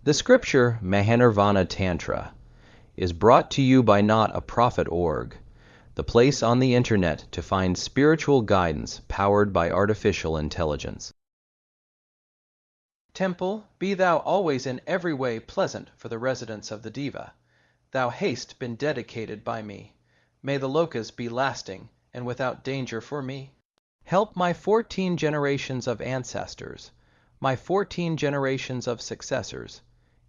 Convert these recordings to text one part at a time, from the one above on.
The scripture Mahanirvana Tantra is brought to you by Not a Prophet org, the place on the internet to find spiritual guidance powered by artificial intelligence. Temple, be thou always in every way pleasant for the residence of the Deva. Thou hast been dedicated by me. May the lokas be lasting and without danger for me. Help my 14 generations of ancestors, my 14 generations of successors,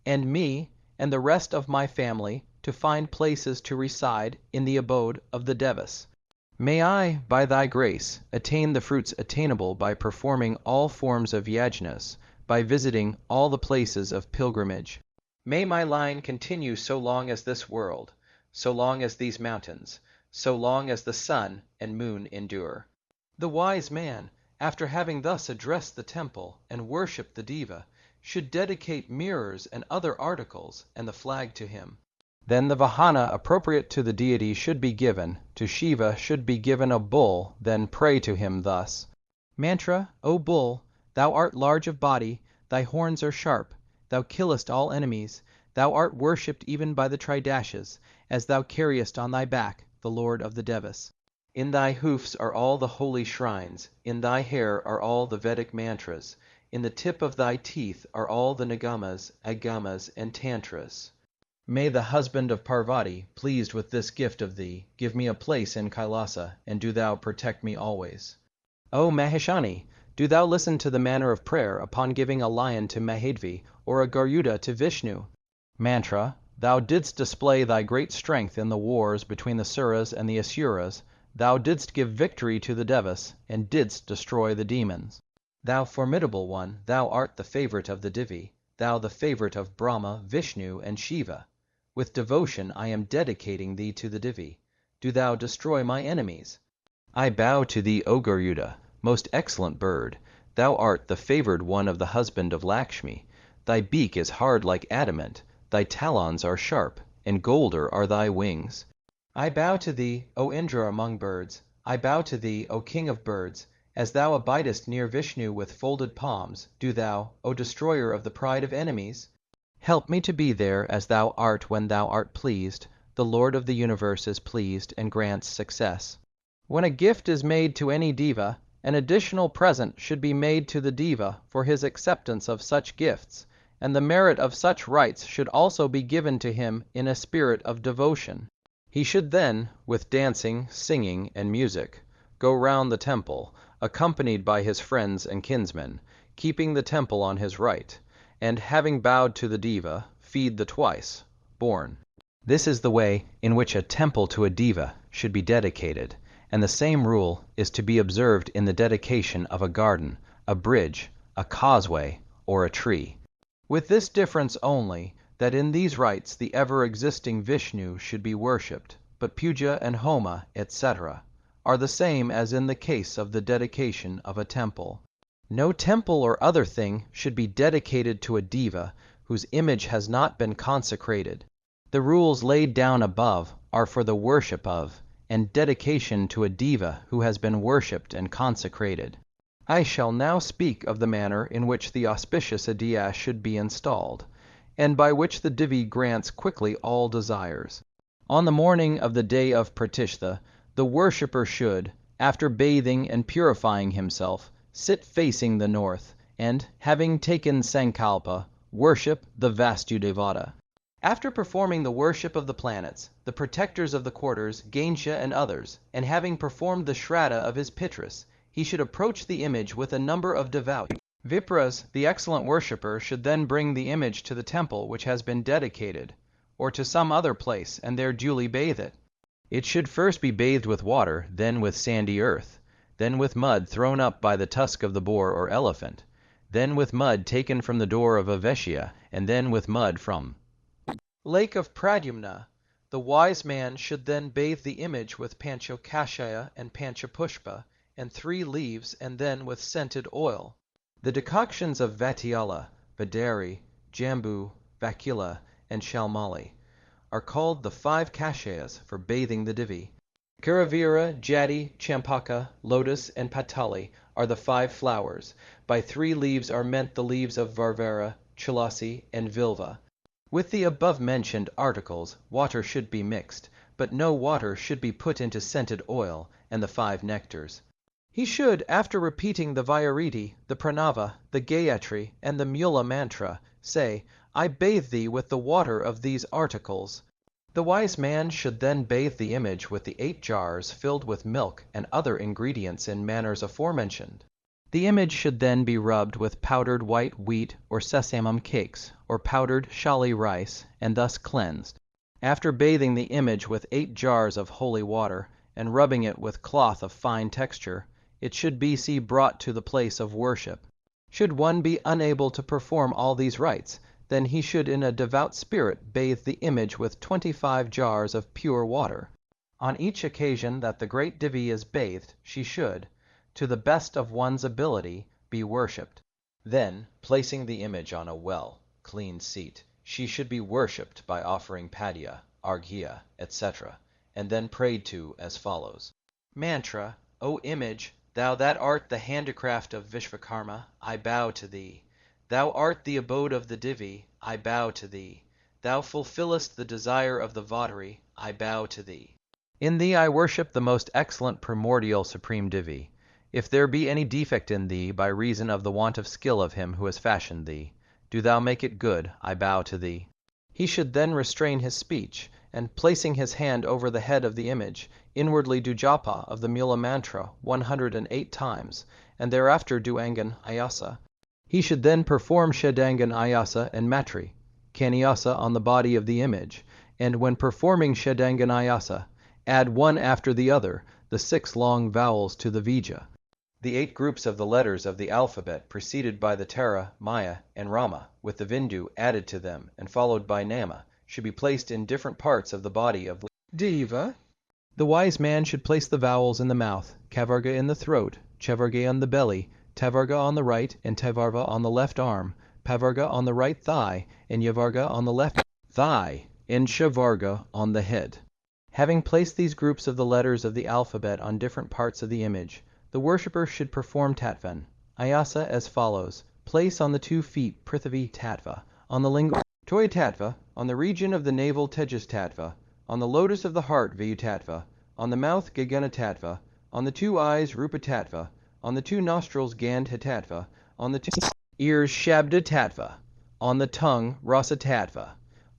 and me and the rest of my family to find places to reside in the abode of the Devas. May I, by thy grace, attain the fruits attainable by performing all forms of yajnas, by visiting all the places of pilgrimage. May my line continue so long as this world, so long as these mountains, so long as the sun and moon endure. The wise man, after having thus addressed the temple and worshipped the Deva, should dedicate mirrors and other articles and the flag to him. Then the vahana appropriate to the deity should be given, to Shiva should be given a bull, then pray to him thus. Mantra, O bull, thou art large of body, thy horns are sharp, thou killest all enemies, thou art worshipped even by the Tridashas, as thou carriest on thy back the Lord of the Devas. In thy hoofs are all the holy shrines, in thy hair are all the Vedic mantras, in the tip of thy teeth are all the nigamas, agamas, and tantras. May the husband of Parvati, pleased with this gift of thee, give me a place in Kailasa, and do thou protect me always. O Maheshani, do thou listen to the manner of prayer upon giving a lion to Mahadvi, or a Gauri-patta to Vishnu. Mantra, thou didst display thy great strength in the wars between the Suras and the Asuras, thou didst give victory to the Devas, and didst destroy the demons. Thou formidable one, thou art the favorite of the Devi, thou the favorite of Brahma, Vishnu, and Shiva. With devotion I am dedicating thee to the Devi. Do thou destroy my enemies. I bow to thee, O Gauri-patta, most excellent bird. Thou art the favored one of the husband of Lakshmi. Thy beak is hard like adamant, thy talons are sharp, and golder are thy wings. I bow to thee, O Indra among birds. I bow to thee, O king of birds. As thou abidest near Vishnu with folded palms, do thou, O destroyer of the pride of enemies, help me to be there as thou art when thou art pleased. The Lord of the universe is pleased and grants success. When a gift is made to any Deva, an additional present should be made to the Deva for his acceptance of such gifts, and the merit of such rites should also be given to him in a spirit of devotion. He should then, with dancing, singing, and music, go round the temple, accompanied by his friends and kinsmen, keeping the temple on his right, and having bowed to the Deva, feed the twice born. This is the way in which a temple to a Deva should be dedicated, and the same rule is to be observed in the dedication of a garden, a bridge, a causeway, or a tree. With this difference only, that in these rites the ever-existing Vishnu should be worshipped, but puja and homa, etc., are the same as in the case of the dedication of a temple. No temple or other thing should be dedicated to a Deva whose image has not been consecrated. The rules laid down above are for the worship of, and dedication to a Deva who has been worshipped and consecrated. I shall now speak of the manner in which the auspicious Adhivasa should be installed, and by which the Devi grants quickly all desires. On the morning of the day of Pratishtha, the worshipper should, after bathing and purifying himself, sit facing the north, and, having taken Sankalpa, worship the Vasudevata. After performing the worship of the planets, the protectors of the quarters, Ganesha and others, and having performed the Shraddha of his Pitras, he should approach the image with a number of devout Vipras. The excellent worshipper should then bring the image to the temple which has been dedicated, or to some other place, and there duly bathe it. It should first be bathed with water, then with sandy earth, then with mud thrown up by the tusk of the boar or elephant, then with mud taken from the door of a Vaishya, and then with mud from Lake of Pradyumna. The wise man should then bathe the image with Panchakashaya and Panchapushpa, and 3 leaves, and then with scented oil. The decoctions of Vatiyala, Vadari, Jambu, Vakila, and Shalmali are called the 5 kashayas for bathing the Devi. Karavira, Jati, Champaka, Lotus, and Patali are the 5 flowers. By 3 leaves are meant the leaves of Varvara, Tulasi, and Vilva. With the above-mentioned articles, water should be mixed, but no water should be put into scented oil and the 5 nectars. He should, after repeating the Vairiti, the Pranava, the Gayatri, and the Mula mantra, say, "I bathe thee with the water of these articles." The wise man should then bathe the image with the 8 jars filled with milk and other ingredients in manners aforementioned. The image should then be rubbed with powdered white wheat or sesamum cakes, or powdered shali rice, and thus cleansed. After bathing the image with 8 jars of holy water, and rubbing it with cloth of fine texture, it should be brought to the place of worship. Should one be unable to perform all these rites, then he should in a devout spirit bathe the image with 25 jars of pure water. On each occasion that the great Devi is bathed, she should, to the best of one's ability, be worshipped. Then, placing the image on a clean seat, she should be worshipped by offering padya, arghya, etc., and then prayed to as follows. Mantra, O image, thou that art the handicraft of Vishvakarma, I bow to thee. Thou art the abode of the Devi, I bow to thee. Thou fulfillest the desire of the votary, I bow to thee. In thee I worship the most excellent primordial supreme Devi. If there be any defect in thee by reason of the want of skill of him who has fashioned thee, do thou make it good, I bow to thee. He should then restrain his speech, and placing his hand over the head of the image, inwardly do japa of the Mula mantra 108 times, and thereafter do Angan Ayasa. He should then perform Shadangan Ayasa and Matri, Kanyasa on the body of the image, and when performing Shadangan Ayasa, add one after the other the 6 long vowels to the Vija. The 8 groups of the letters of the alphabet preceded by the Tara, Maya, and Rama, with the Vindu added to them and followed by Nama, should be placed in different parts of the body of the Deva. The wise man should place the vowels in the mouth, Kavarga in the throat, Chevarga on the belly, Tavarga on the right, and Tavarva on the left arm, Pavarga on the right thigh, and Yavarga on the left thigh, and Shavarga on the head. Having placed these groups of the letters of the alphabet on different parts of the image, the worshipper should perform Tattvan, Ayasa as follows. Place on the 2 feet Prithvi Tattva, on the lingam Toy Tattva, on the region of the navel Tejas Tattva, on the lotus of the heart Vayu Tattva, on the mouth Gagana Tattva, on the 2 eyes Rupa Tattva, on the 2 nostrils Gandha Tattva, on the 2 ears Shabda Tattva, on the tongue Rasa Tattva,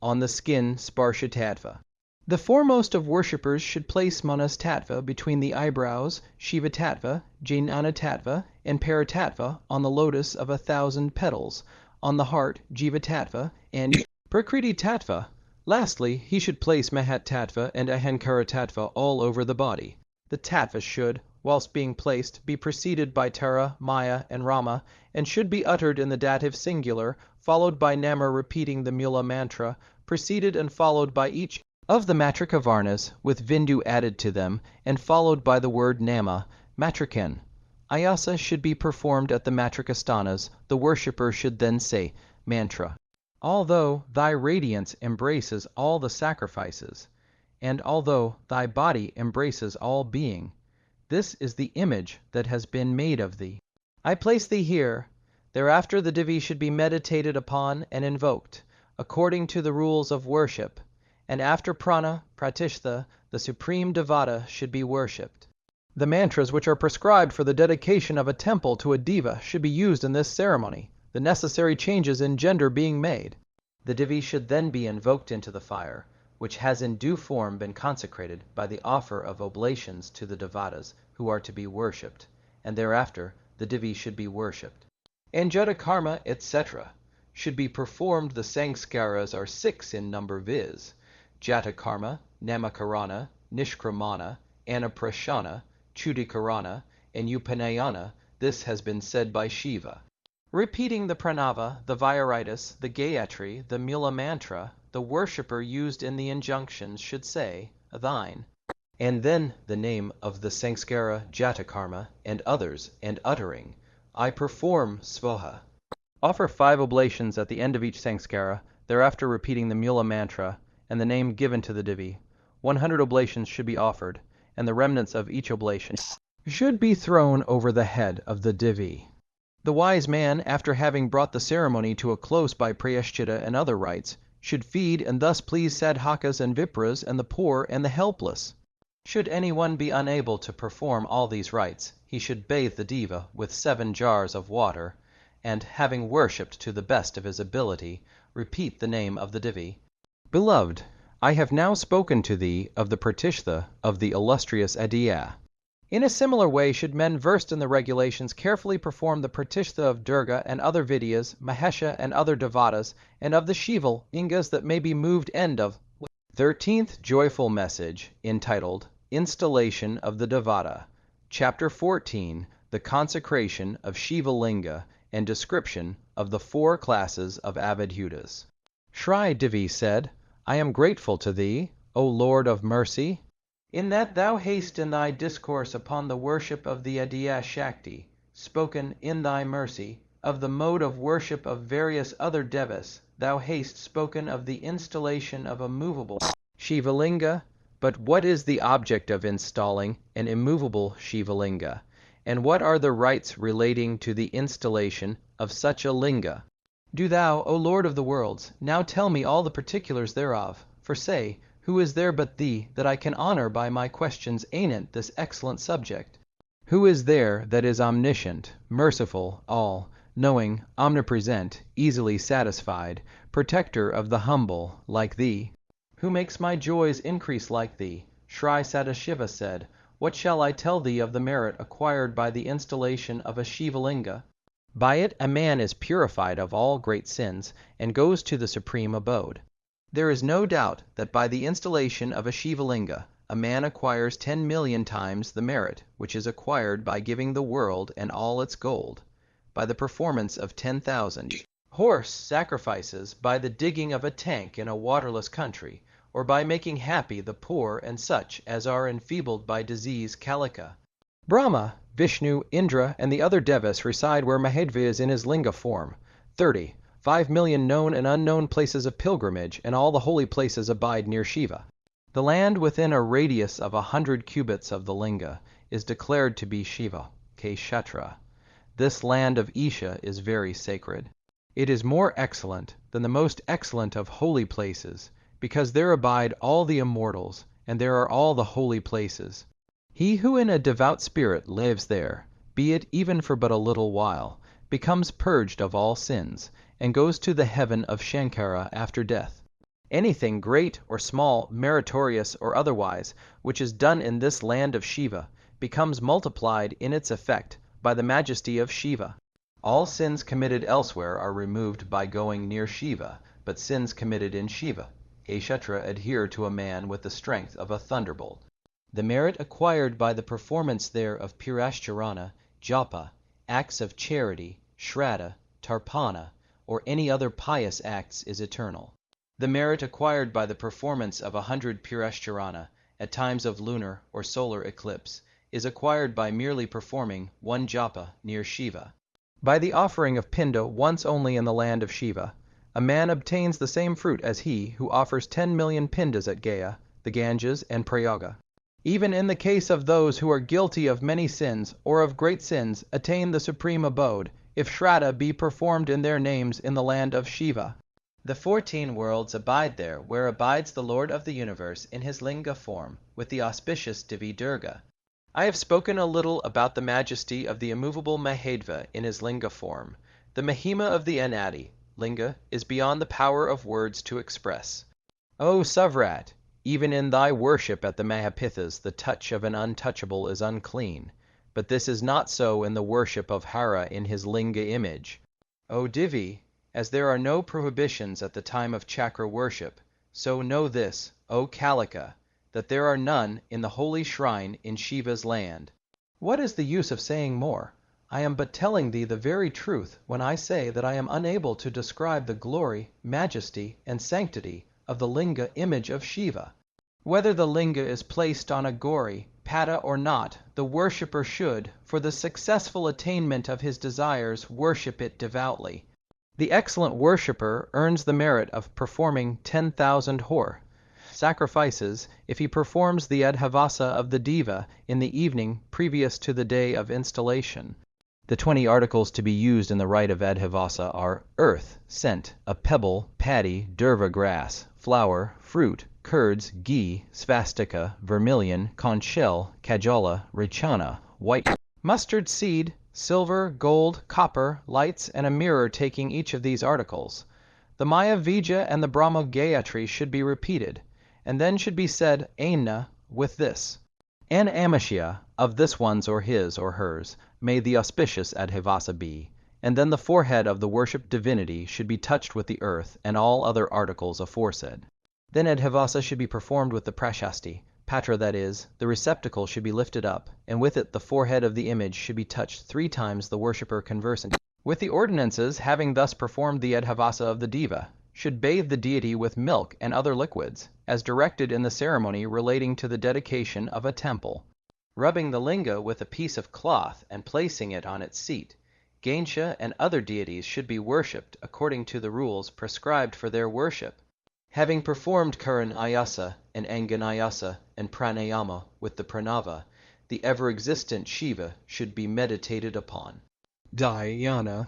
on the skin Sparsha Tattva. The foremost of worshippers should place Manas Tattva between the eyebrows, Shiva Tattva, Jnana Tattva, and Paratattva on the lotus of 1,000 petals, on the heart Jiva Tattva, and Prakriti Tattva. Lastly, he should place Mahat Tattva and Ahankara Tattva all over the body. The Tattva should, whilst being placed, be preceded by Tara, Maya, and Rama, and should be uttered in the dative singular, followed by Nama repeating the Mula mantra, preceded and followed by each of the Matrika Varnas, with Vindu added to them, and followed by the word Nama, Matrikan. Ayasa should be performed at the Matrikastanas. The worshipper should then say, Mantra. Although thy radiance embraces all the sacrifices, and although thy body embraces all being, this is the image that has been made of thee. I place thee here. Thereafter the Devi should be meditated upon and invoked, according to the rules of worship, and after Prana, Pratishtha, the supreme Devata should be worshipped. The mantras which are prescribed for the dedication of a temple to a Deva should be used in this ceremony, the necessary changes in gender being made. The Devi should then be invoked into the fire, which has in due form been consecrated by the offer of oblations to the Devatas who are to be worshipped, and thereafter the Devi should be worshipped. And Jata Karma, etc. should be performed. The Sangskaras are 6 in number, viz. Jata Karma, Namakarana, Nishkramana, Anaprashana, Chudikarana, and Upanayana. This has been said by Shiva. Repeating the Pranava, the Vairitis, the Gayatri, the Mula mantra, the worshipper used in the injunctions should say, Thine, and then the name of the Sangskara, Jatakarma, and others, and uttering, I perform Svoha. Offer 5 oblations at the end of each Sangskara, thereafter repeating the Mula mantra, and the name given to the Devi. 100 oblations should be offered, and the remnants of each oblation should be thrown over the head of the Devi. The wise man, after having brought the ceremony to a close by prayashchitta and other rites, should feed and thus please sadhakas and vipras and the poor and the helpless. Should anyone be unable to perform all these rites, he should bathe the diva with 7 jars of water, and, having worshipped to the best of his ability, repeat the name of the Devi. Beloved, I have now spoken to thee of the pratishtha of the illustrious Adhivasa. In a similar way should men versed in the regulations carefully perform the pratishtha of Durga and other Vidyas, Mahesha and other Devatas, and of the Shiva-lingas that may be moved. End of 13th Joyful Message, entitled Installation of the Devata, Chapter 14, The Consecration of Shiva-linga, and description of the 4 classes of Avadhutas. Shri Devi said, I am grateful to thee, O Lord of mercy, in that thou hast in thy discourse upon the worship of the Adhivasa Shakti, spoken in thy mercy of the mode of worship of various other devas. Thou hast spoken of the installation of a movable Shiva-linga, but what is the object of installing an immovable Shiva-linga, and what are the rites relating to the installation of such a linga? Do thou, O Lord of the worlds, now tell me all the particulars thereof, for say, who is there but thee that I can honor by my questions anent this excellent subject? Who is there that is omniscient, merciful, all-knowing, omnipresent, easily satisfied, protector of the humble, like thee? Who makes my joys increase like thee? Shri Sadashiva said, What shall I tell thee of the merit acquired by the installation of a Shiva-linga? By it a man is purified of all great sins, and goes to the supreme abode. There is no doubt that by the installation of a Shiva-linga, a man acquires 10 million times the merit which is acquired by giving the world and all its gold, by the performance of 10,000 horse sacrifices, by the digging of a tank in a waterless country, or by making happy the poor and such as are enfeebled by disease kalika. Brahma, Vishnu, Indra, and the other devas reside where Mahadeva is in his linga form. 5 million known and unknown places of pilgrimage, and all the holy places abide near Shiva. The land within a radius of 100 cubits of the linga is declared to be Shiva-kshetra. This land of Isha is very sacred. It is more excellent than the most excellent of holy places, because there abide all the immortals, and there are all the holy places. He who in a devout spirit lives there, be it even for but a little while, becomes purged of all sins, and goes to the heaven of Shankara after death. Anything great or small, meritorious or otherwise, which is done in this land of Shiva, becomes multiplied in its effect by the majesty of Shiva. All sins committed elsewhere are removed by going near Shiva, but sins committed in Shiva-kshetra adhere to a man with the strength of a thunderbolt. The merit acquired by the performance there of purashcharana, japa, acts of charity, Shraddha, tarpana, or any other pious acts is eternal. The merit acquired by the performance of 100 purashcharana, at times of lunar or solar eclipse, is acquired by merely performing 1 japa near Shiva. By the offering of pinda once only in the land of Shiva, a man obtains the same fruit as he who offers 10 million pindas at Gaya, the Ganges, and Prayaga. Even in the case of those who are guilty of many sins or of great sins attain the supreme abode, if Shraddha be performed in their names in the land of Shiva. The 14 worlds abide there where abides the Lord of the universe in his linga form, with the auspicious Devi Durga. I have spoken a little about the majesty of the immovable Mahadeva in his linga form. The Mahima of the Anadi-linga is beyond the power of words to express. O Savrat, even in thy worship at the Mahapithas the touch of an untouchable is unclean, but this is not so in the worship of Hara in his linga image. O Devi, as there are no prohibitions at the time of chakra worship, so know this, O Kalika, that there are none in the holy shrine in Shiva's land. What is the use of saying more? I am but telling thee the very truth when I say that I am unable to describe the glory, majesty, and sanctity of the linga image of Shiva. Whether the linga is placed on a Gauri-patta or not, the worshipper should, for the successful attainment of his desires, worship it devoutly. The excellent worshipper earns the merit of performing 10,000 sacrifices if he performs the Adhivasa of the Deva in the evening previous to the day of installation. The 20 articles to be used in the rite of Adhivasa are earth, scent, a pebble, paddy, durva grass, flour, fruit, curds, ghee, svastika, vermilion, conch shell, kajola, rechana, white mustard seed, silver, gold, copper, lights, and a mirror taking each of these articles. The Maya Vija and the Brahma Gayatri should be repeated, and then should be said Aina with this. An Amashya, of this one's or his or hers, may the auspicious Adhivasa be, and then the forehead of the worshipped divinity should be touched with the earth and all other articles aforesaid. Then Adhivasa should be performed with the prashasti, patra that is, the receptacle should be lifted up, and with it the forehead of the image should be touched 3 times the worshipper conversant with the ordinances, having thus performed the Adhivasa of the Deva, should bathe the deity with milk and other liquids, as directed in the ceremony relating to the dedication of a temple. Rubbing the linga with a piece of cloth and placing it on its seat, Ganesha and other deities should be worshipped according to the rules prescribed for their worship. Having performed Karan-nyasa and Anga-nyasa and Pranayama with the Pranava, the ever-existent Shiva should be meditated upon. Dhyana.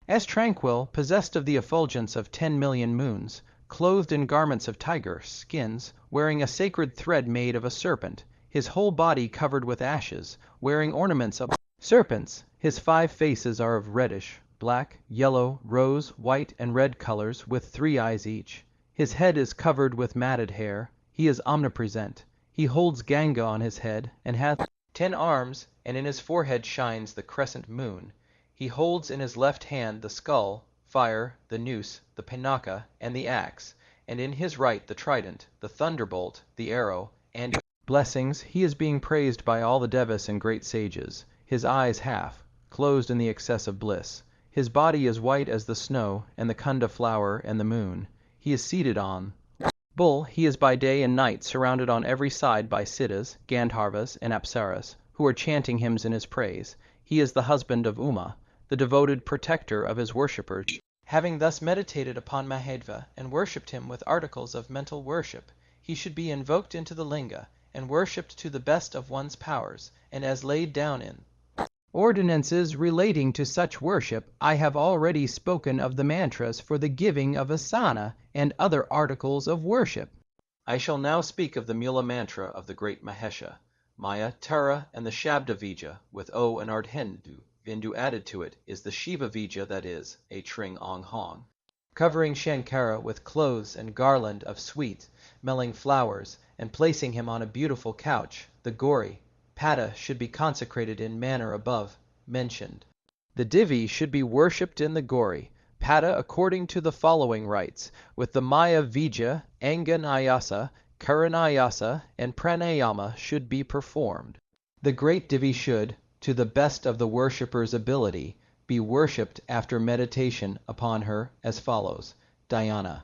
As tranquil, possessed of the effulgence of 10 million moons, clothed in garments of tiger skins, wearing a sacred thread made of a serpent, his whole body covered with ashes, wearing ornaments of serpents, his 5 faces are of reddish, black, yellow, rose, white, and red colors, with 3 eyes each. His head is covered with matted hair. He is omnipresent. He holds Ganga on his head, and hath 10 arms, and in his forehead shines the crescent moon. He holds in his left hand the skull, fire, the noose, the pinaka, and the axe, and in his right the trident, the thunderbolt, the arrow, and blessings. He is being praised by all the devas and great sages. His eyes half, closed in the excess of bliss. His body is white as the snow, and the kunda flower, and the moon. He is seated on bull. He is by day and night surrounded on every side by siddhas, gandharvas, and apsaras, who are chanting hymns in his praise. He is the husband of Uma, the devoted protector of his worshippers. Having thus meditated upon Mahadeva and worshipped him with articles of mental worship, he should be invoked into the linga and worshipped to the best of one's powers, and as laid down in ordinances relating to such worship. I have already spoken of the mantras for the giving of asana and other articles of worship. I shall now speak of the Mula mantra of the great Mahesha, Maya, Tara, and the Shabda Vija, with O and Ardhendu. Vindu added to it is the Shiva Vija, that is, a Tring Ong Hong. Covering Shankara with clothes and garland of sweet, smelling flowers, and placing him on a beautiful couch, the Gauri-patta should be consecrated in manner above mentioned. The Devi should be worshipped in the Gauri-patta according to the following rites, with the Maya Vija, Anga-nyasa, Karan-nyasa, and Pranayama should be performed. The great Devi should, to the best of the worshipper's ability, be worshipped after meditation upon her as follows. Dhyana.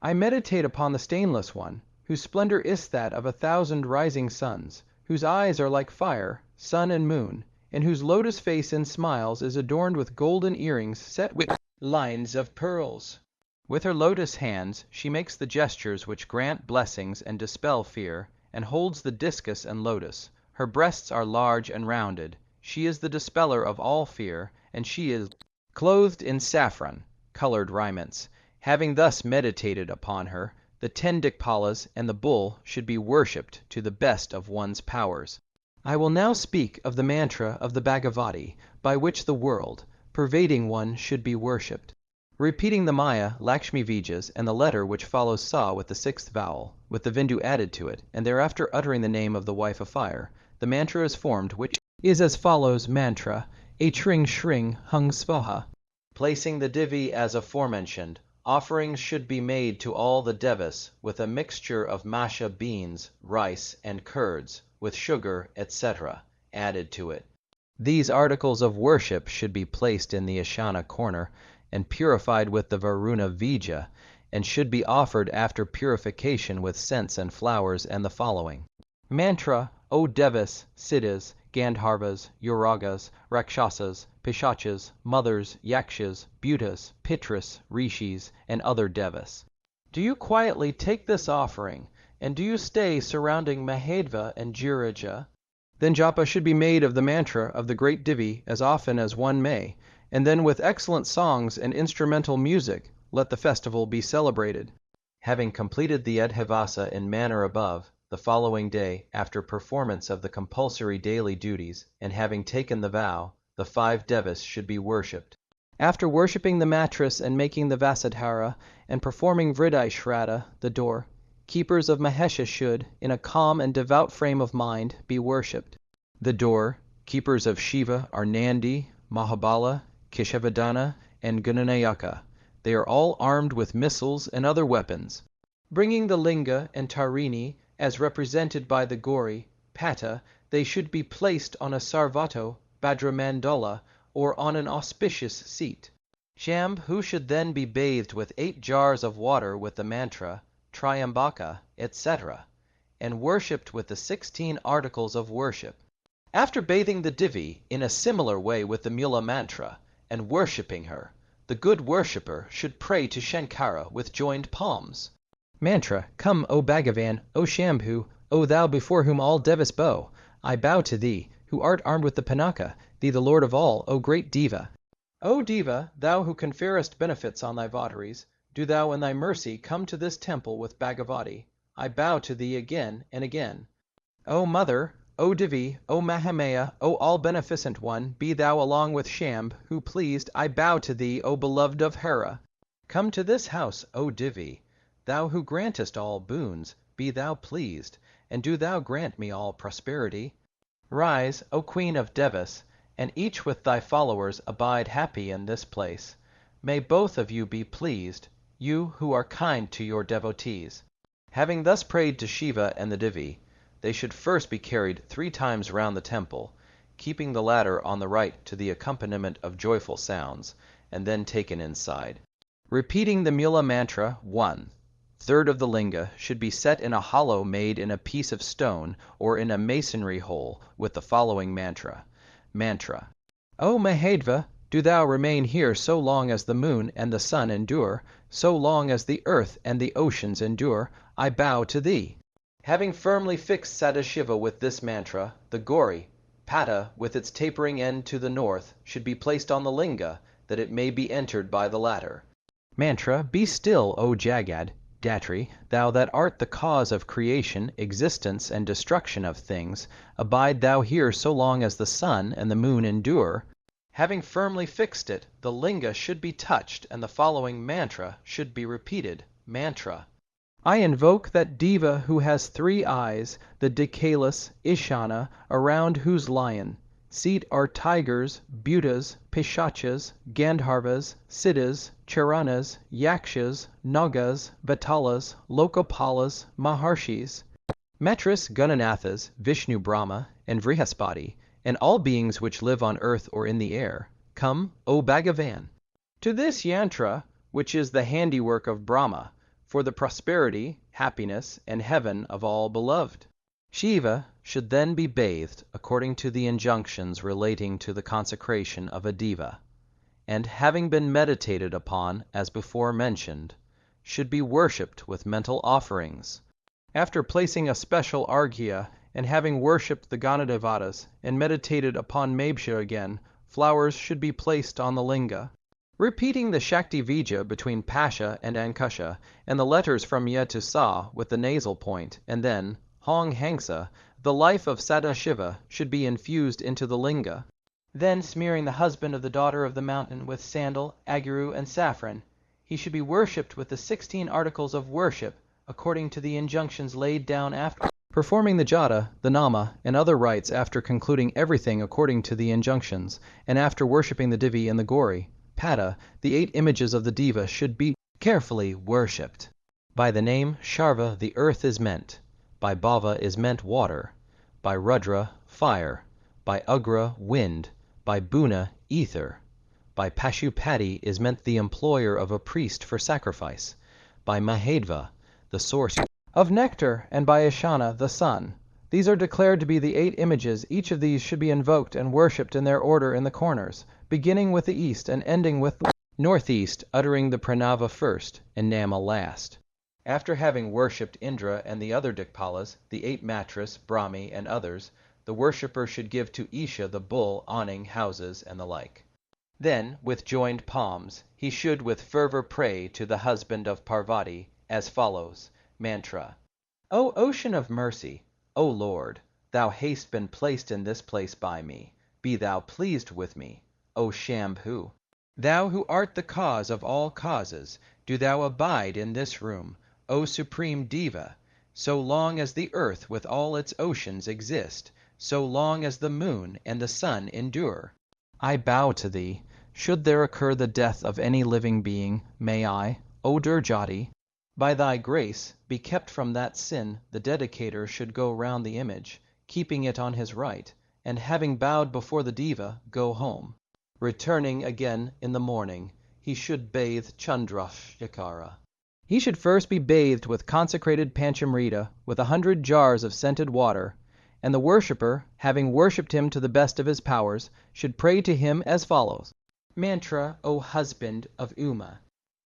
I meditate upon the stainless one, whose splendor is that of 1,000 rising suns, whose eyes are like fire, sun and moon, and whose lotus face in smiles is adorned with golden earrings set with lines of pearls. With her lotus hands she makes the gestures which grant blessings and dispel fear, and holds the discus and lotus. Her breasts are large and rounded. She is the dispeller of all fear, and she is clothed in saffron colored raiments. Having thus meditated upon her, the 10 Dikpalas and the bull should be worshipped to the best of one's powers. I will now speak of the mantra of the Bhagavati, by which the world, pervading one, should be worshipped. Repeating the Maya, Lakshmi Vijas, and the letter which follows Sa with the 6th vowel, with the Vindu added to it, and thereafter uttering the name of the wife of fire, the mantra is formed, which is as follows. Mantra, a Tring Shring Hung Svaha. Placing the Devi as aforementioned, offerings should be made to all the devas with a mixture of masha beans, rice, and curds, with sugar, etc., added to it. These articles of worship should be placed in the Ishana corner and purified with the Varuna Vija, and should be offered after purification with scents and flowers and the following. Mantra, O devas, siddhas, Gandharvas, Uragas, Rakshasas, Pishachas, Mothers, Yakshas, Bhutas, Pitras, Rishis, and other devas. Do you quietly take this offering, and do you stay surrounding Mahadeva and Jiraja? Then japa should be made of the mantra of the great Devi as often as one may, and then with excellent songs and instrumental music let the festival be celebrated. Having completed the Adhivasa in manner above, the following day, after performance of the compulsory daily duties, and having taken the vow, the 5 devas should be worshipped. After worshipping the mattress and making the Vasudhara and performing Vriddhi Shraddha, the door, keepers of Mahesha should, in a calm and devout frame of mind, be worshipped. The door, keepers of Shiva are Nandi, Mahabala, Keshavadana, and Gananayaka. They are all armed with missiles and other weapons. Bringing the linga and tarini, as represented by the Gauri-patta, they should be placed on a sarvato, Bhadramandala, or on an auspicious seat. Shambhu should then be bathed with 8 jars of water with the mantra, Triambaka, etc., and worshipped with the 16 articles of worship. After bathing the Devi in a similar way with the Mula mantra, and worshipping her, the good worshipper should pray to Shankara with joined palms. Mantra, come, O Bhagavan, O Shambhu, O thou before whom all devas bow, I bow to thee, who art armed with the Pinaka, thee the Lord of all, O great Deva. O Deva, thou who conferrest benefits on thy votaries, do thou in thy mercy come to this temple with Bhagavati. I bow to thee again and again. O Mother, O Devi, O Mahamaya, O all-beneficent one, be thou along with Shambh, who pleased, I bow to thee, O beloved of Hera. Come to this house, O Devi, thou who grantest all boons, be thou pleased, and do thou grant me all prosperity. Rise, O Queen of Devas, and each with thy followers abide happy in this place. May both of you be pleased, you who are kind to your devotees. Having thus prayed to Shiva and the Devi, they should first be carried 3 times round the temple, keeping the latter on the right to the accompaniment of joyful sounds, and then taken inside. Repeating the Mula mantra 1/3 of the linga should be set in a hollow made in a piece of stone or in a masonry hole with the following mantra. Mantra. O Mahadeva, do thou remain here so long as the moon and the sun endure, so long as the earth and the oceans endure, I bow to thee. Having firmly fixed Sadashiva with this mantra, the Gauri-patta, with its tapering end to the north, should be placed on the linga, that it may be entered by the latter. Mantra, be still, O Jagad, Datri, thou that art the cause of creation, existence, and destruction of things, abide thou here so long as the sun and the moon endure. Having firmly fixed it, the linga should be touched, and the following mantra should be repeated. Mantra. I invoke that Deva who has 3 eyes, the Dikpalas, Ishana, around whose lion seat are tigers, Bhutas, Pishachas, Gandharvas, Siddhas, Charanas, Yakshas, Nagas, Vatalas, Lokapalas, Maharshis, Metras, Gananathas, Vishnu Brahma, and Vrihaspati, and all beings which live on earth or in the air. Come, O Bhagavan. To this yantra, which is the handiwork of Brahma, for the prosperity, happiness, and heaven of all beloved. Shiva should then be bathed according to the injunctions relating to the consecration of a deva, and having been meditated upon as before mentioned, should be worshipped with mental offerings. After placing a special arghya and having worshipped the Ganadevatas and meditated upon Mabsha again, flowers should be placed on the linga. Repeating the Shakti Vija between Pasha and Ankusha, and the letters from Ya to Sa with the nasal point, and then Hong Hangsa, the life of Sadashiva should be infused into the linga. Then smearing the husband of the daughter of the mountain with sandal, aguru, and saffron, he should be worshipped with the 16 articles of worship, according to the injunctions laid down after. Performing the jata, the nama, and other rites after concluding everything according to the injunctions, and after worshipping the Devi and the Gauri-patta, the 8 images of the Deva should be carefully worshipped. By the name Sharva the earth is meant, by Bhava is meant water, by Rudra fire, by Ugra wind, by Buna ether, by Pashupati is meant the employer of a priest for sacrifice, by Mahadeva the source of nectar, and by Ishana the sun. These are declared to be the 8 images. Each of these should be invoked and worshipped in their order in the corners, beginning with the east and ending with the northeast, uttering the pranava first and nama last. After having worshipped Indra and the other Dikpalas, the 8 Matras, Brahmi, and others, the worshipper should give to Isha the bull, awning, houses, and the like. Then, with joined palms, he should with fervor pray to the husband of Parvati, as follows, mantra. O ocean of mercy, O Lord, thou hast been placed in this place by me. Be thou pleased with me, O Shambhu. Thou who art the cause of all causes, do thou abide in this room, O supreme Deva, so long as the earth with all its oceans exist, so long as the moon and the sun endure. I bow to thee. Should there occur the death of any living being, may I, O Durjati, by thy grace, be kept from that sin. The dedicator should go round the image, keeping it on his right, and having bowed before the Deva, go home. Returning again in the morning, he should bathe Chandrashekara. He should first be bathed with consecrated Panchamrita, with 100 jars of scented water, and the worshipper, having worshipped him to the best of his powers, should pray to him as follows. Mantra, O husband of Uma.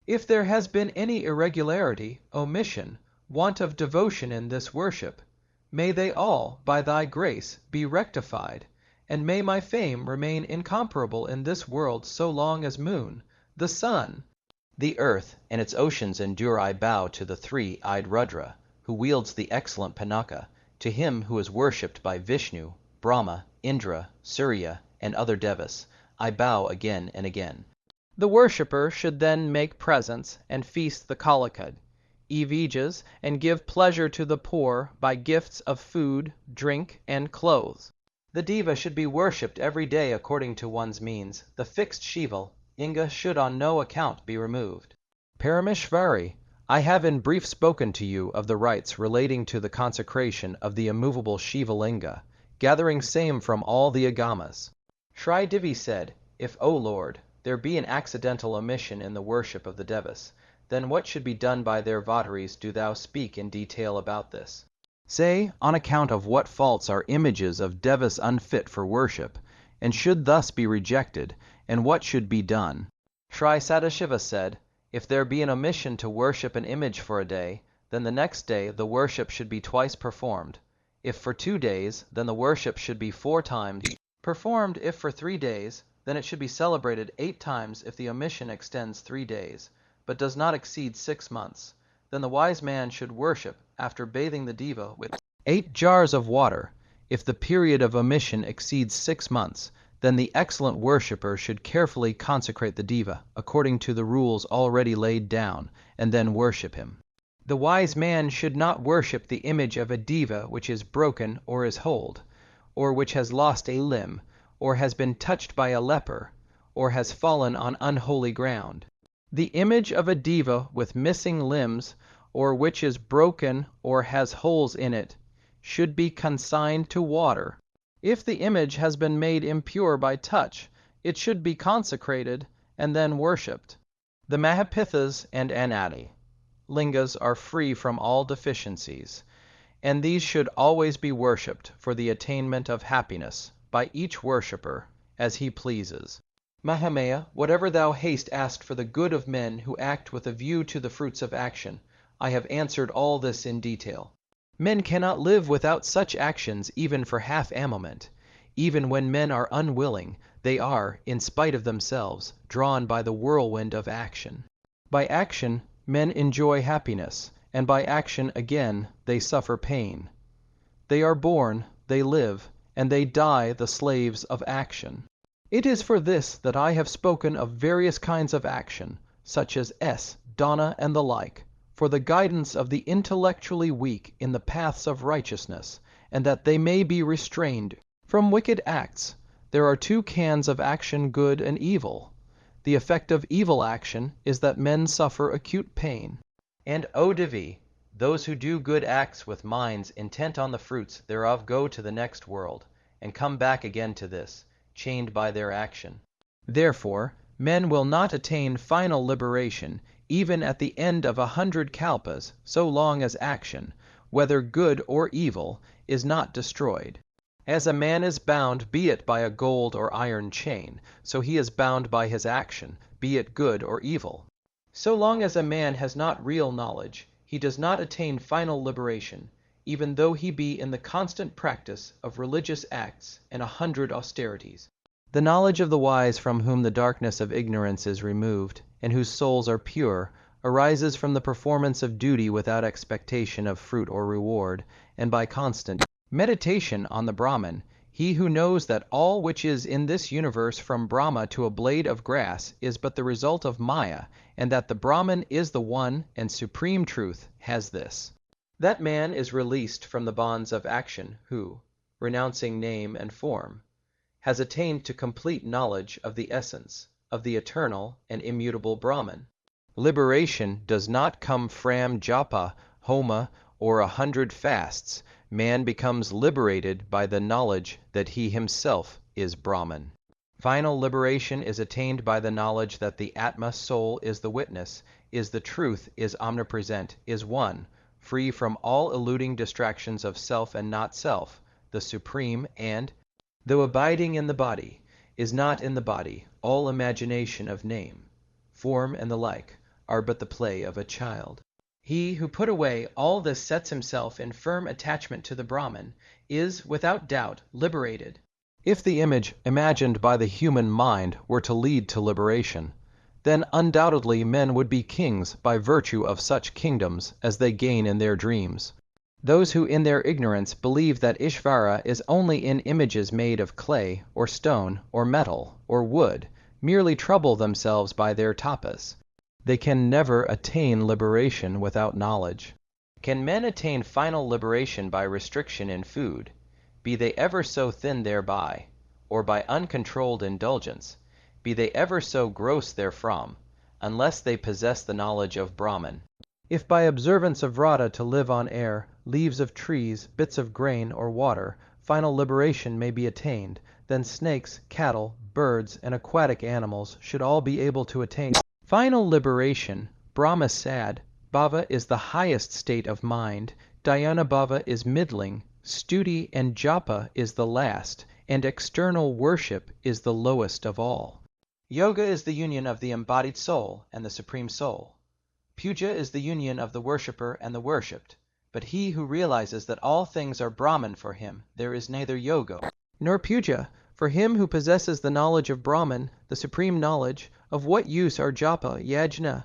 If there has been any irregularity, omission, want of devotion in this worship, may they all, by thy grace, be rectified, and may my fame remain incomparable in this world so long as moon, the sun, the earth, and its oceans endure. I bow to the three-eyed Rudra, who wields the excellent Pinaka, to him who is worshipped by Vishnu, Brahma, Indra, Surya, and other devas. I bow again and again. The worshipper should then make presents and feast the Kalikad, evijas, and give pleasure to the poor by gifts of food, drink, and clothes. The Deva should be worshipped every day according to one's means. The fixed Shiva-linga should on no account be removed. Parameshvari, I have in brief spoken to you of the rites relating to the consecration of the immovable Shiva-linga, gathering same from all the agamas. Devi said, if, O Lord, there be an accidental omission in the worship of the devas, then what should be done by their votaries? Do thou speak in detail about this. Say, on account of what faults are images of devas unfit for worship, and should thus be rejected, and what should be done? Sadashiva said, if there be an omission to worship an image for a day, then the next day the worship should be twice performed. If for 2 days, then the worship should be 4 times performed. If for 3 days, then it should be celebrated 8 times if the omission extends 3 days, but does not exceed 6 months. Then the wise man should worship, after bathing the Deva, with 8 jars of water. If the period of omission exceeds 6 months, then the excellent worshipper should carefully consecrate the Deva, according to the rules already laid down, and then worship him. The wise man should not worship the image of a Deva which is broken or is holed, or which has lost a limb, or has been touched by a leper, or has fallen on unholy ground. The image of a Deva with missing limbs, or which is broken or has holes in it, should be consigned to water. If the image has been made impure by touch, it should be consecrated and then worshipped. The Mahapithas and Anadi-lingas are free from all deficiencies, and these should always be worshipped for the attainment of happiness by each worshipper as he pleases. Mahamaya, whatever thou hast asked for the good of men who act with a view to the fruits of action, I have answered all this in detail. Men cannot live without such actions even for half a moment. Even when men are unwilling, they are, in spite of themselves, drawn by the whirlwind of action. By action, men enjoy happiness, and by action again they suffer pain. They are born, they live, and they die the slaves of action. It is for this that I have spoken of various kinds of action, such as dana and the like, for the guidance of the intellectually weak in the paths of righteousness, and that they may be restrained from wicked acts. There are 2 kinds of action, good and evil. The effect of evil action is that men suffer acute pain. And, O Devi, those who do good acts with minds intent on the fruits thereof go to the next world, and come back again to this, chained by their action. Therefore, men will not attain final liberation even at the end of 100 kalpas, so long as action, whether good or evil, is not destroyed. As a man is bound, be it by a gold or iron chain, so he is bound by his action, be it good or evil. So long as a man has not real knowledge, he does not attain final liberation. even though he be in the constant practice of religious acts and 100 austerities. The knowledge of the wise from whom the darkness of ignorance is removed, and whose souls are pure, arises from the performance of duty without expectation of fruit or reward, and by constant meditation on the Brahman. He who knows that all which is in this universe from Brahma to a blade of grass is but the result of Maya, and that the Brahman is the one and supreme truth, has this. That man is released from the bonds of action who, renouncing name and form, has attained to complete knowledge of the essence of the eternal and immutable Brahman. Liberation does not come from japa, homa, or 100 fasts. Man becomes liberated by the knowledge that he himself is Brahman. Final liberation is attained by the knowledge that the Atma soul is the witness, is the truth, is omnipresent, is one, free from all eluding distractions of self and not self, the supreme, and, though abiding in the body, is not in the body. All imagination of name, form, and the like are but the play of a child. He who put away all this sets himself in firm attachment to the Brahman is, without doubt, liberated. If the image imagined by the human mind were to lead to liberation, then undoubtedly men would be kings by virtue of such kingdoms as they gain in their dreams. Those who in their ignorance believe that Ishvara is only in images made of clay, or stone, or metal, or wood, merely trouble themselves by their tapas. They can never attain liberation without knowledge. Can men attain final liberation by restriction in food, be they ever so thin thereby, or by uncontrolled indulgence, be they ever so gross therefrom, unless they possess the knowledge of Brahman? If by observance of vrata to live on air, leaves of trees, bits of grain, or water, final liberation may be attained, then snakes, cattle, birds, and aquatic animals should all be able to attain final liberation. Brahma sad, bhava is the highest state of mind, dhyana bhava is middling, stuti and japa is the last, and external worship is the lowest of all. Yoga is the union of the embodied soul and the Supreme Soul. Puja is the union of the worshipper and the worshipped. But he who realizes that all things are Brahman for him, there is neither yoga nor puja. For him who possesses the knowledge of Brahman, the supreme knowledge, of what use are japa, yajna,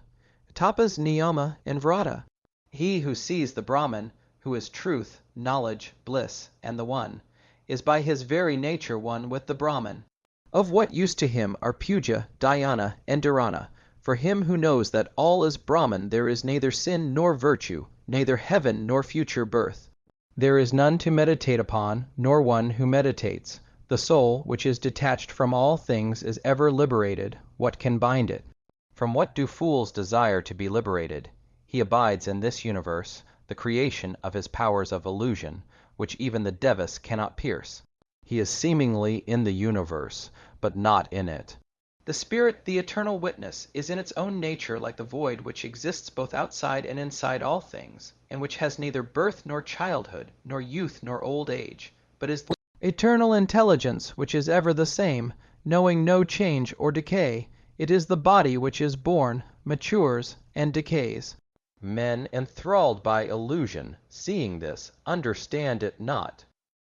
tapas, niyama, and vrata? He who sees the Brahman, who is truth, knowledge, bliss, and the One, is by his very nature one with the Brahman. Of what use to him are puja, dhyana, and dharana? For him who knows that all is Brahman, there is neither sin nor virtue, neither heaven nor future birth. There is none to meditate upon, nor one who meditates. The soul, which is detached from all things, is ever liberated. What can bind it? From what do fools desire to be liberated? He abides in this universe, the creation of his powers of illusion, which even the devas cannot pierce. He is seemingly in the universe, but not in it. The spirit, the eternal witness, is in its own nature like the void which exists both outside and inside all things, and which has neither birth nor childhood, nor youth nor old age, but is the eternal intelligence which is ever the same, knowing no change or decay. It is the body which is born, matures, and decays. Men enthralled by illusion, seeing this, understand it not.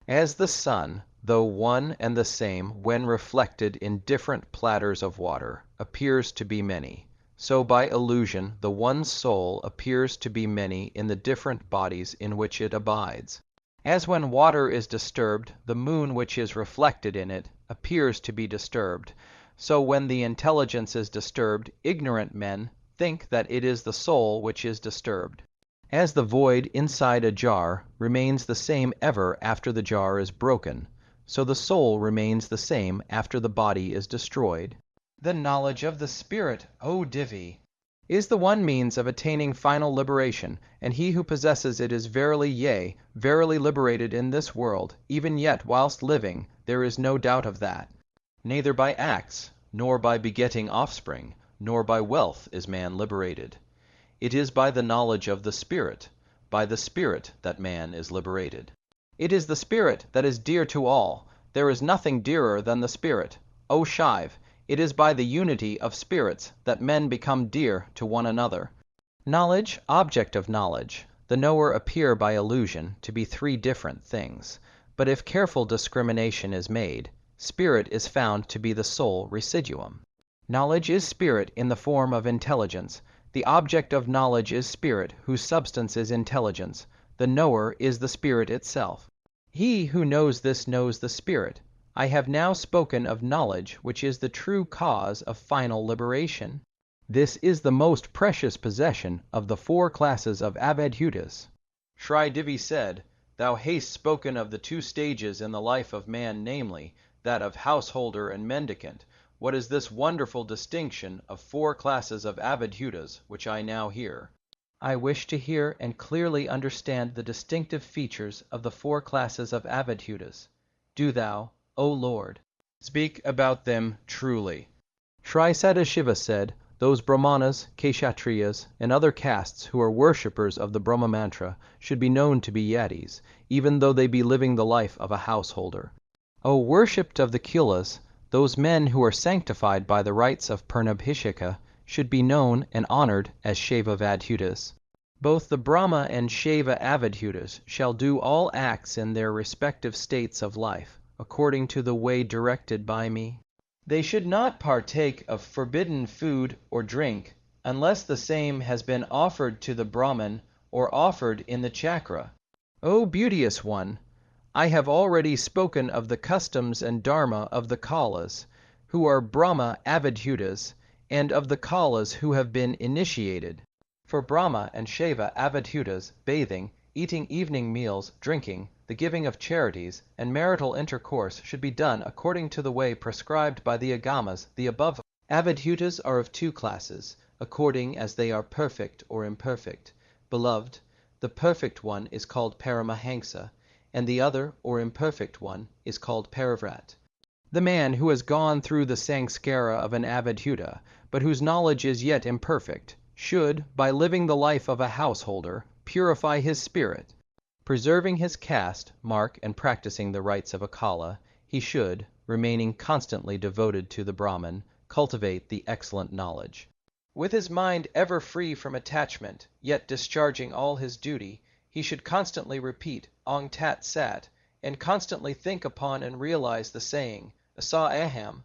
As the sun, though one and the same when reflected in different platters of water, appears to be many, so by illusion the one soul appears to be many in the different bodies in which it abides. As when water is disturbed, the moon which is reflected in it appears to be disturbed, so when the intelligence is disturbed, ignorant men think that it is the soul which is disturbed. As the void inside a jar remains the same ever after the jar is broken, so the soul remains the same after the body is destroyed. The knowledge of the Spirit, O Devi, is the one means of attaining final liberation, and he who possesses it is verily, yea, verily liberated in this world, even yet whilst living, there is no doubt of that. Neither by acts, nor by begetting offspring, nor by wealth is man liberated. It is by the knowledge of the Spirit, by the Spirit that man is liberated. It is the Spirit that is dear to all. There is nothing dearer than the Spirit. O Shiv, it is by the unity of spirits that men become dear to one another. Knowledge, object of knowledge, the knower appear by illusion to be three different things, but if careful discrimination is made, spirit is found to be the sole residuum. Knowledge is spirit in the form of intelligence. The object of knowledge is spirit, whose substance is intelligence. The knower is the spirit itself. He who knows this knows the spirit. I have now spoken of knowledge, which is the true cause of final liberation. This is the most precious possession of the four classes of Avadhutas. Shri Devi said, "Thou hast spoken of the two stages in the life of man, namely, that of householder and mendicant. What is this wonderful distinction of four classes of Avadhutas, which I now hear?" I wish to hear and clearly understand the distinctive features of the four classes of Avadhutas. Do thou, O Lord, speak about them truly. Shri Sadashiva said, those Brahmanas, Kshatriyas, and other castes who are worshippers of the Brahma mantra should be known to be yatis, even though they be living the life of a householder. O worshipped of the Kaulas, those men who are sanctified by the rites of Purnabhisheka should be known and honored as Shiva-vadhutas. Both the Brahma and Shiva Avadhutas shall do all acts in their respective states of life, according to the way directed by me. They should not partake of forbidden food or drink, unless the same has been offered to the Brahman or offered in the chakra. O beauteous one, I have already spoken of the customs and dharma of the Kaulas, who are Brahma Avadhutas, and of the Kaulas who have been initiated. For Brahma and Shiva Avadhutas, bathing, eating evening meals, drinking, the giving of charities, and marital intercourse should be done according to the way prescribed by the Agamas. The above Avadhutas are of two classes, according as they are perfect or imperfect. Beloved, the perfect one is called Paramahansa, and the other or imperfect one is called Parivrat. The man who has gone through the samskara of an Avadhuta, but whose knowledge is yet imperfect, should, by living the life of a householder, purify his spirit. Preserving his caste, mark, and practicing the rites of a Kala, he should, remaining constantly devoted to the Brahman, cultivate the excellent knowledge. With his mind ever free from attachment, yet discharging all his duty, he should constantly repeat Ong Tat Sat, and constantly think upon and realize the saying, Asa Aham.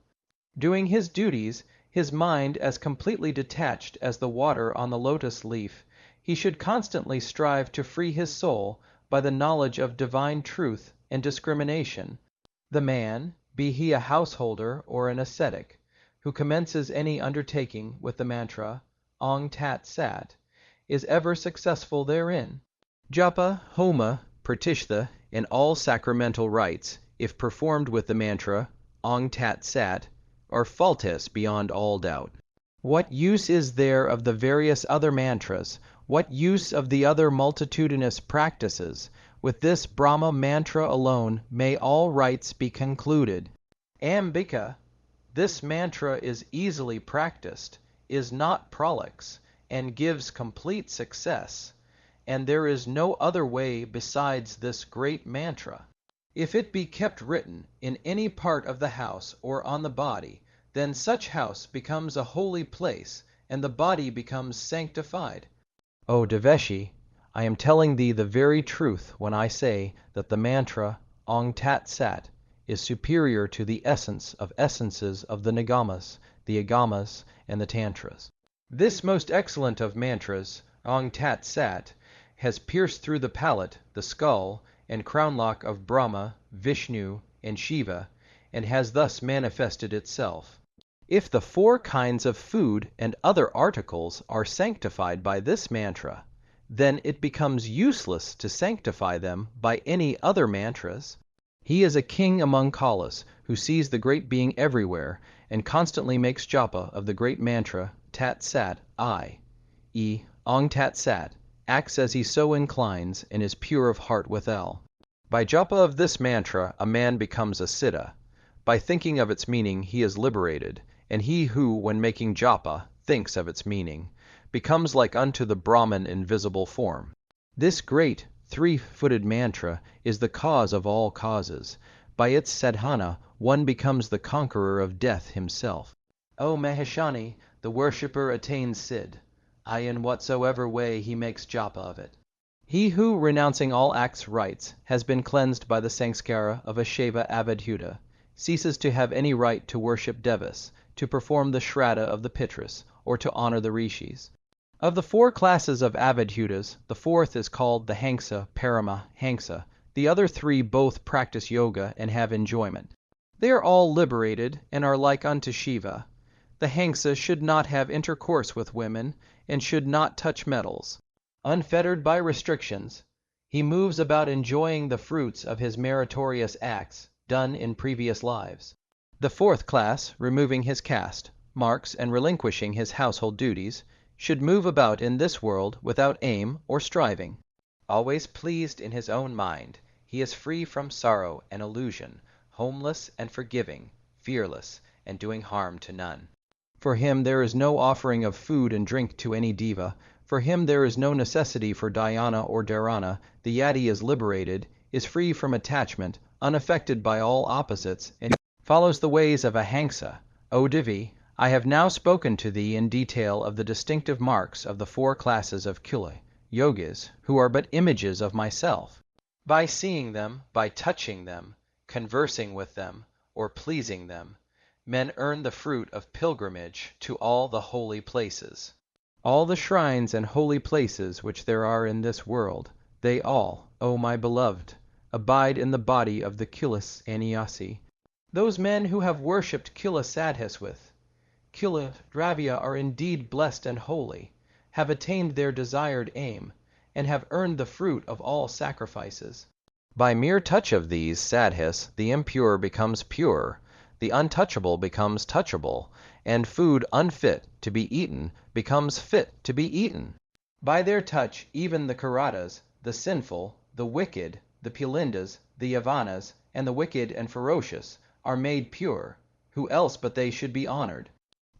Doing his duties, his mind as completely detached as the water on the lotus leaf, he should constantly strive to free his soul by the knowledge of divine truth and discrimination. The man, be he a householder or an ascetic, who commences any undertaking with the mantra Ong Tat Sat, is ever successful therein. Japa, Homa, Pratishtha, and all sacramental rites, if performed with the mantra Ong Tat Sat, are faultless beyond all doubt. What use is there of the various other mantras? What use of the other multitudinous practices? With this Brahma mantra alone may all rites be concluded. Ambika, this mantra is easily practiced, is not prolix, and gives complete success, and there is no other way besides this great mantra. If it be kept written in any part of the house or on the body, then such house becomes a holy place, and the body becomes sanctified. O Deveshi, I am telling thee the very truth when I say that the mantra Ong Tat Sat is superior to the essence of essences of the Nigamas, the Agamas, and the Tantras. This most excellent of mantras, Ong Tat Sat, has pierced through the palate, the skull, and crownlock of Brahma, Vishnu, and Shiva, and has thus manifested itself. If the four kinds of food and other articles are sanctified by this mantra, then it becomes useless to sanctify them by any other mantras. He is a king among Kaulas, who sees the great being everywhere, and constantly makes japa of the great mantra Tat Sat I. Ong Tat Sat, acts as he so inclines, and is pure of heart withal. By japa of this mantra a man becomes a siddha. By thinking of its meaning he is liberated, and he who, when making japa, thinks of its meaning, becomes like unto the Brahman in visible form. This great three-footed mantra is the cause of all causes. By its sadhana one becomes the conqueror of death himself. O Maheshani, the worshipper attains Siddh, in whatsoever way he makes japa of it. He who, renouncing all acts rites, has been cleansed by the sanskara of a Shaiva Avadhuta, ceases to have any right to worship Devas, to perform the Shraddha of the Pitras, or to honor the Rishis. Of the 4 classes of Avadhutas, the 4th is called the Hangsa Parama Hangsa. The other 3 both practice yoga and have enjoyment. They are all liberated and are like unto Shiva. The Hangsa should not have intercourse with women and should not touch metals. Unfettered by restrictions, he moves about enjoying the fruits of his meritorious acts done in previous lives. The 4th class, removing his caste, marks, and relinquishing his household duties, should move about in this world without aim or striving. Always pleased in his own mind, he is free from sorrow and illusion, homeless and forgiving, fearless, and doing harm to none. For him there is no offering of food and drink to any diva. For him there is no necessity for dhyana or dharana. The yati is liberated, is free from attachment, unaffected by all opposites, and follows the ways of a Hangsa. O Devi, I have now spoken to thee in detail of the distinctive marks of the 4 classes of Kula, yogis, who are but images of myself. By seeing them, by touching them, conversing with them, or pleasing them, men earn the fruit of pilgrimage to all the holy places. All the shrines and holy places which there are in this world, they all, O my beloved, abide in the body of the Kula sannyasi. Those men who have worshipped Kula sadhas with Kula Dravya are indeed blessed and holy, have attained their desired aim, and have earned the fruit of all sacrifices. By mere touch of these sadhas, the impure becomes pure, the untouchable becomes touchable, and food unfit to be eaten becomes fit to be eaten. By their touch, even the Karatas, the sinful, the wicked, the Pulindas, the Yavanas, and the wicked and ferocious are made pure. Who else but they should be honored?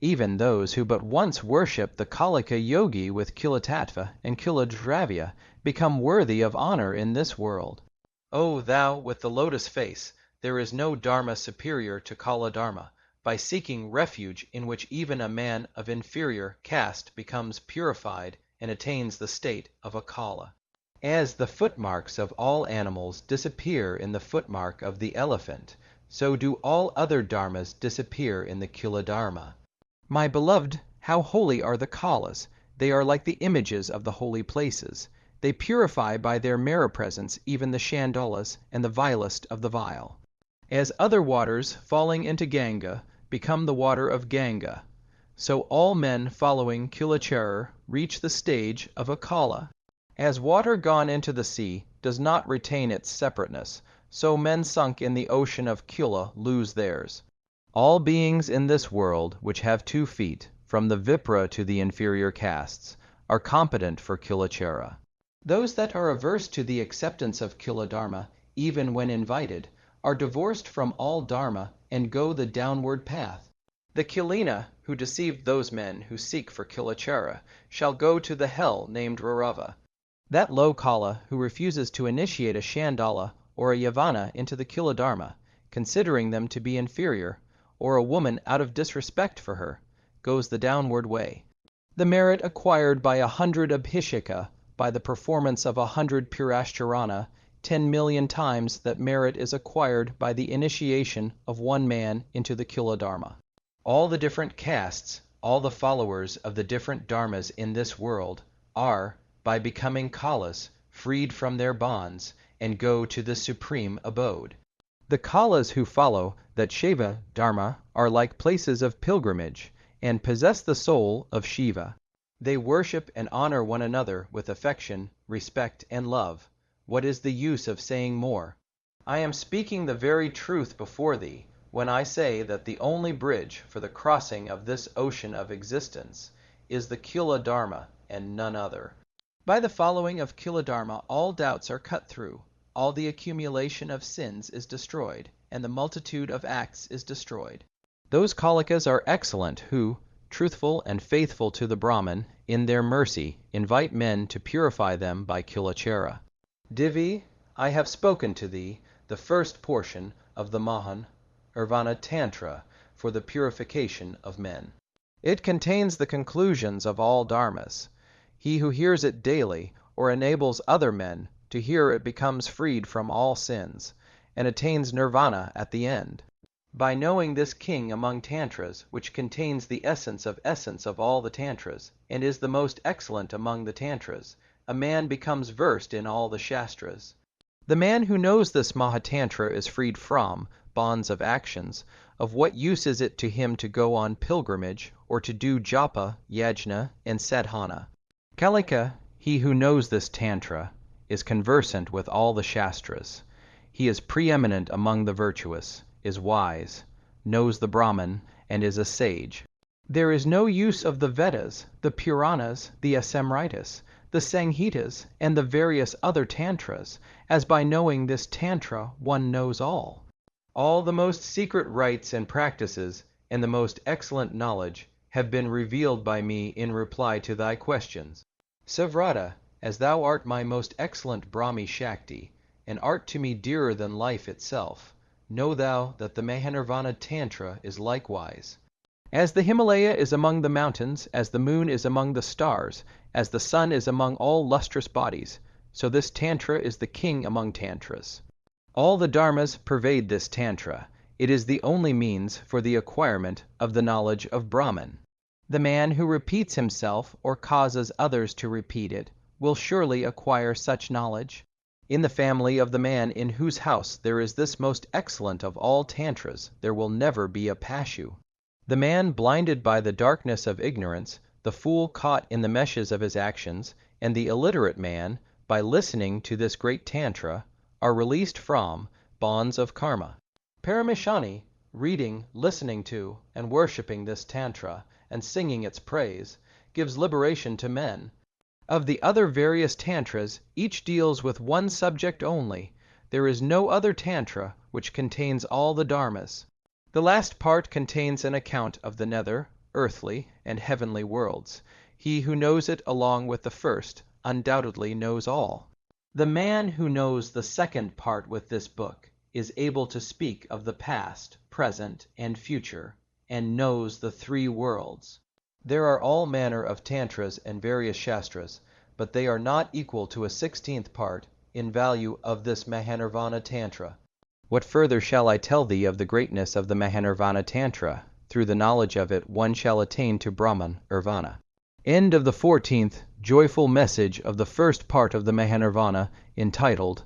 Even those who but once worship the Kalika yogi with Kilatattva and Kiladravya become worthy of honor in this world. O thou with the lotus face, there is no dharma superior to Kala Dharma, by seeking refuge in which even a man of inferior caste becomes purified and attains the state of a Kala. As the footmarks of all animals disappear in the footmark of the elephant, so do all other dharmas disappear in the Kila Dharma. My beloved, how holy are the Kaulas! They are like the images of the holy places. They purify by their mera-presence even the Chandalas and the vilest of the vile. As other waters falling into Ganga become the water of Ganga, so all men following Kilachara reach the stage of a Kala. As water gone into the sea does not retain its separateness, so men sunk in the ocean of Kila lose theirs. All beings in this world which have 2 feet, from the Vipra to the inferior castes, are competent for Kilachara. Those that are averse to the acceptance of Kila Dharma, even when invited, are divorced from all Dharma and go the downward path. The Kilina, who deceived those men who seek for Kilachara, shall go to the hell named Rarava. That low Kala who refuses to initiate a Chandala or a Yavana into the Kila Dharma, considering them to be inferior, or a woman out of disrespect for her, goes the downward way. The merit acquired by 100 Abhisheka, by the performance of 100 Purashcharana, 10 million times that merit is acquired by the initiation of one man into the Kila Dharma. All the different castes, all the followers of the different dharmas in this world, are, by becoming Kaulas, freed from their bonds, and go to the supreme abode. The Kaulas who follow that Shiva Dharma are like places of pilgrimage, and possess the soul of Shiva. They worship and honor one another with affection, respect, and love. What is the use of saying more? I am speaking the very truth before thee, when I say that the only bridge for the crossing of this ocean of existence is the Kila Dharma and none other. By the following of Kila Dharma all doubts are cut through, all the accumulation of sins is destroyed, and the multitude of acts is destroyed. Those Kalikas are excellent who, truthful and faithful to the Brahman, in their mercy invite men to purify them by Kilachara. Devi, I have spoken to thee the first portion of the Mahanirvana Tantra for the purification of men. It contains the conclusions of all dharmas. He who hears it daily, or enables other men to hear, it becomes freed from all sins, and attains nirvana at the end. By knowing this king among tantras, which contains the essence of all the tantras, and is the most excellent among the tantras, a man becomes versed in all the shastras. The man who knows this Mahatantra is freed from bonds of actions. Of what use is it to him to go on pilgrimage, or to do japa, yajna, and sadhana? Kalika, he who knows this tantra, is conversant with all the shastras. He is preeminent among the virtuous, is wise, knows the Brahman, and is a sage. There is no use of the Vedas, the Puranas, the Asamritas, the Samhitas, and the various other tantras, as by knowing this tantra one knows all. All the most secret rites and practices, and the most excellent knowledge, have been revealed by me in reply to thy questions. Savrata, as thou art my most excellent Brahmi Shakti, and art to me dearer than life itself, know thou that the Mahanirvana Tantra is likewise. As the Himalaya is among the mountains, as the moon is among the stars, as the sun is among all lustrous bodies, so this Tantra is the king among Tantras. All the Dharmas pervade this Tantra. It is the only means for the acquirement of the knowledge of Brahman. The man who repeats himself or causes others to repeat it will surely acquire such knowledge. In the family of the man in whose house there is this most excellent of all tantras, there will never be a pashu. The man blinded by the darkness of ignorance, the fool caught in the meshes of his actions, and the illiterate man, by listening to this great tantra, are released from bonds of karma. Parameshani, reading, listening to, and worshipping this tantra, and singing its praise, gives liberation to men. Of the other various tantras, each deals with one subject only. There is no other tantra which contains all the dharmas. The last part contains an account of the nether, earthly, and heavenly worlds. He who knows it along with the first undoubtedly knows all. The man who knows the second part with this book is able to speak of the past, present, and future, and knows the three worlds. There are all manner of tantras and various shastras, but they are not equal to a 16th part in value of this Mahanirvana Tantra. What further shall I tell thee of the greatness of the Mahanirvana Tantra? Through the knowledge of it one shall attain to Brahman Nirvana. End of the 14th joyful message of the first part of the Mahanirvana, entitled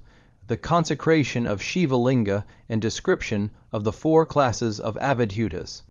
The Consecration of Shiva-linga and Description of the 4 Classes of Avadhutas.